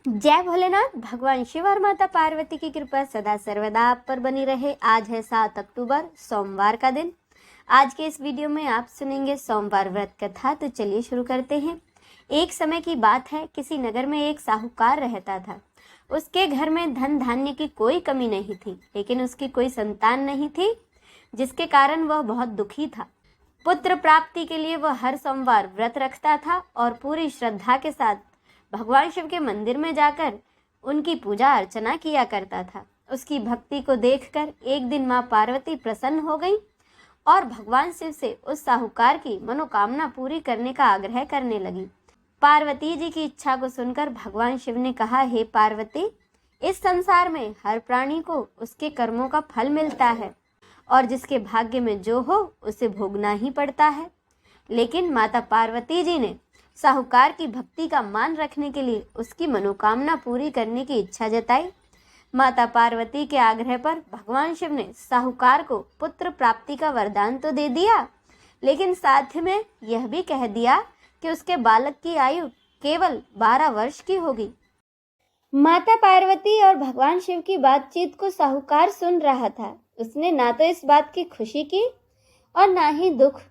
जय भोलेनाथ। भगवान शिव और माता पार्वती की कृपा सदा सर्वदा आप पर बनी रहे। आज है 7 अक्टूबर, सोमवार का दिन। आज के इस वीडियो में आप सुनेंगे सोमवार व्रत कथा। तो चलिए शुरू करते हैं। एक समय की बात है, किसी नगर में एक साहूकार रहता था। उसके घर में धन धान्य की कोई कमी नहीं थी, लेकिन उसकी कोई संतान नहीं थी, जिसके कारण वह बहुत दुखी था। पुत्र प्राप्ति के लिए वह हर सोमवार व्रत रखता था और पूरी श्रद्धा के साथ भगवान शिव के मंदिर में जाकर उनकी पूजा अर्चना किया करता था। उसकी भक्ति को देखकर एक दिन माँ पार्वती प्रसन्न हो गई और भगवान शिव से उस साहूकार की मनोकामना पूरी करने का आग्रह करने लगी। पार्वती जी की इच्छा को सुनकर भगवान शिव ने कहा, हे पार्वती, इस संसार में हर प्राणी को उसके कर्मों का फल मिलता है और जिसके भाग्य में जो हो उसे भोगना ही पड़ता है। लेकिन माता पार्वती जी ने साहूकार की भक्ति का मान रखने के लिए उसकी मनोकामना पूरी करने की इच्छा जताई। माता पार्वती के आग्रह पर भगवान शिव ने साहूकार को पुत्र प्राप्ति का वरदान तो दे दिया, लेकिन साथ में यह भी कह दिया कि उसके बालक की आयु केवल 12 वर्ष की होगी। माता पार्वती और भगवान शिव की बातचीत को साहूकार सुन रहा था। उसने ना तो इस बात की खुशी की और ना ही दुख।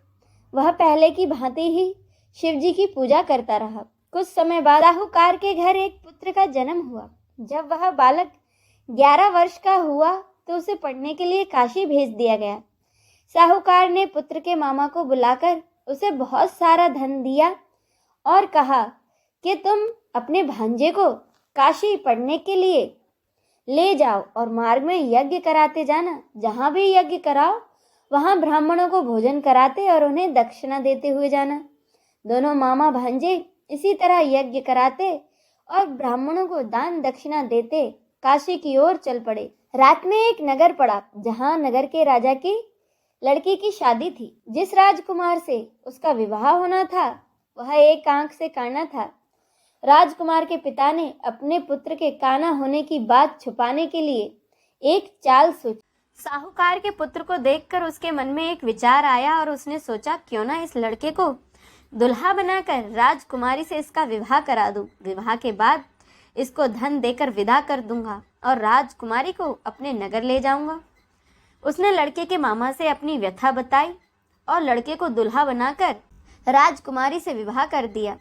वह पहले की भांति ही शिव जी की पूजा करता रहा। कुछ समय बाद साहूकार के घर एक पुत्र का जन्म हुआ। जब वह बालक 11 वर्ष का हुआ तो उसे पढ़ने के लिए काशी भेज दिया गया। साहूकार ने पुत्र के मामा को बुलाकर उसे बहुत सारा धन दिया और कहा कि तुम अपने भांजे को काशी पढ़ने के लिए ले जाओ और मार्ग में यज्ञ कराते जाना। जहाँ भी यज्ञ कराओ वहाँ ब्राह्मणों को भोजन कराते और उन्हें दक्षिणा देते हुए जाना। दोनों मामा भांजे इसी तरह यज्ञ कराते और ब्राह्मणों को दान दक्षिणा देते काशी की ओर चल पड़े। रात में एक नगर पड़ा, जहाँ नगर के राजा की लड़की की शादी थी। जिस राजकुमार से उसका विवाह होना था वह एक आंख से काना था। राजकुमार के पिता ने अपने पुत्र के काना होने की बात छुपाने के लिए एक चाल सोची। साहूकार के पुत्र को देखकर उसके मन में एक विचार आया और उसने सोचा, क्यों ना इस लड़के को दुल्हा बनाकर राजकुमारी से इसका विवाह करा दूं। विवाह के बाद इसको धन देकर विदा कर दूंगा और राजकुमारी को अपने नगर ले जाऊंगा। उसने लड़के के मामा से अपनी व्यथा बताई और लड़के को दुल्हा बनाकर राजकुमारी से विवाह कर दिया।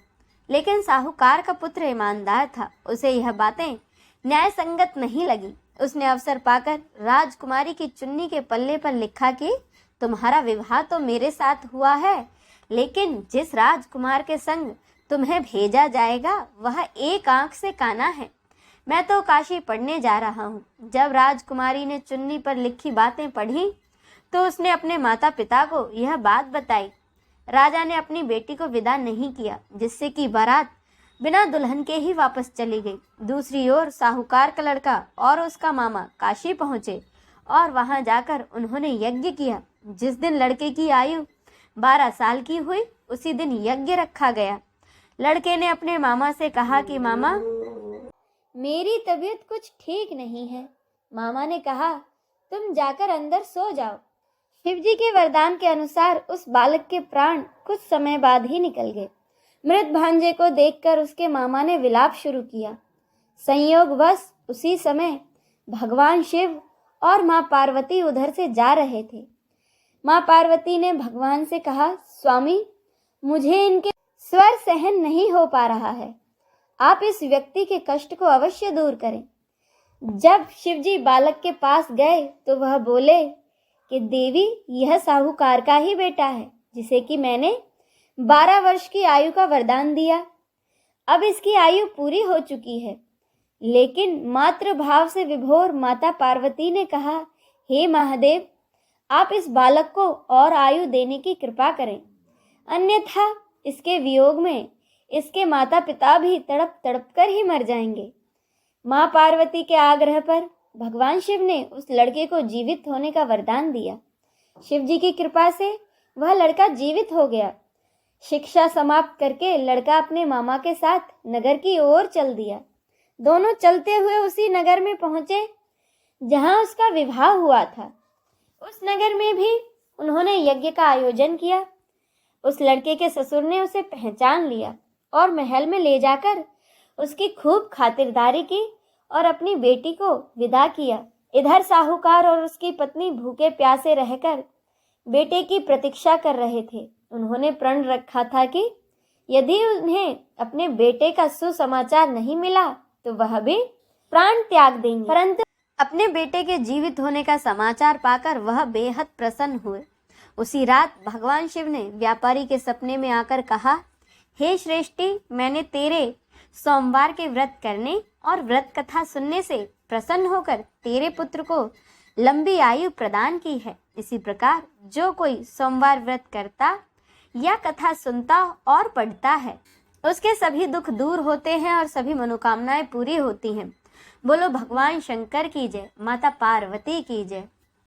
लेकिन साहूकार का पुत्र ईमानदार था, उसे यह बातें न्याय संगत नहीं लगी। उसने अवसर पाकर राजकुमारी की चुन्नी के पल्ले पर लिखा कि तुम्हारा विवाह तो मेरे साथ हुआ है, लेकिन जिस राजकुमार के संग तुम्हें भेजा जाएगा वह एक आंख से काना है। मैं तो काशी पढ़ने जा रहा हूँ। जब राजकुमारी ने चुन्नी पर लिखी बातें पढ़ी तो उसने अपने माता पिता को यह बात बताई। राजा ने अपनी बेटी को विदा नहीं किया, जिससे कि बारात बिना दुल्हन के ही वापस चली गई। दूसरी ओर साहूकार का लड़का और उसका मामा काशी पहुंचे और वहां जाकर उन्होंने यज्ञ किया। जिस दिन लड़के की आयु 12 साल की हुई उसी दिन यज्ञ रखा गया। लड़के ने अपने मामा से कहा कि मामा, मेरी तबीयत कुछ ठीक नहीं है। मामा ने कहा, तुम जाकर अंदर सो जाओ। शिवजी के वरदान के अनुसार उस बालक के प्राण कुछ समय बाद ही निकल गए। मृत भांजे को देखकर उसके मामा ने विलाप शुरू किया। संयोगवश उसी समय भगवान शिव और माँ पार्वती उधर से जा रहे थे। माँ पार्वती ने भगवान से कहा, स्वामी, मुझे इनके स्वर सहन नहीं हो पा रहा है। आप इस व्यक्ति के कष्ट को अवश्य दूर करें। जब शिवजी बालक के पास गए तो वह बोले कि देवी, यह साहूकार का ही बेटा है, जिसे कि मैंने 12 वर्ष की आयु का वरदान दिया। अब इसकी आयु पूरी हो चुकी है। लेकिन मातृ भाव से विभोर माता पार्वती ने कहा, हे महादेव, आप इस बालक को और आयु देने की कृपा करें, अन्यथा इसके वियोग में इसके माता पिता भी तड़प तड़प कर ही मर जाएंगे। माँ पार्वती के आग्रह पर भगवान शिव ने उस लड़के को जीवित होने का वरदान दिया। शिव जी की कृपा से वह लड़का जीवित हो गया। शिक्षा समाप्त करके लड़का अपने मामा के साथ नगर की ओर चल दिया। दोनों चलते हुए उसी नगर में पहुंचे जहां उसका विवाह हुआ था। उस नगर में भी उन्होंने यज्ञ का आयोजन किया। उस लड़के के ससुर ने उसे पहचान लिया और महल में ले जाकर उसकी खूब खातिरदारी की और अपनी बेटी को विदा किया। इधर साहूकार और उसकी पत्नी भूखे प्यासे रहकर बेटे की प्रतीक्षा कर रहे थे। उन्होंने प्रण रखा था कि यदि उन्हें अपने बेटे का सुसमाचार नहीं मिला तो वह भी प्राण त्याग देंगे। परंतु अपने बेटे के जीवित होने का समाचार पाकर वह बेहद प्रसन्न हुए। उसी रात भगवान शिव ने व्यापारी के सपने में आकर कहा, हे श्रेष्ठी, मैंने तेरे सोमवार के व्रत करने और व्रत कथा सुनने से प्रसन्न होकर तेरे पुत्र को लंबी आयु प्रदान की है। इसी प्रकार जो कोई सोमवार व्रत करता या कथा सुनता और पढ़ता है उसके सभी दुख दूर होते हैं और सभी मनोकामनाएं पूरी होती हैं। बोलो भगवान शंकर की जय, माता पार्वती की जय।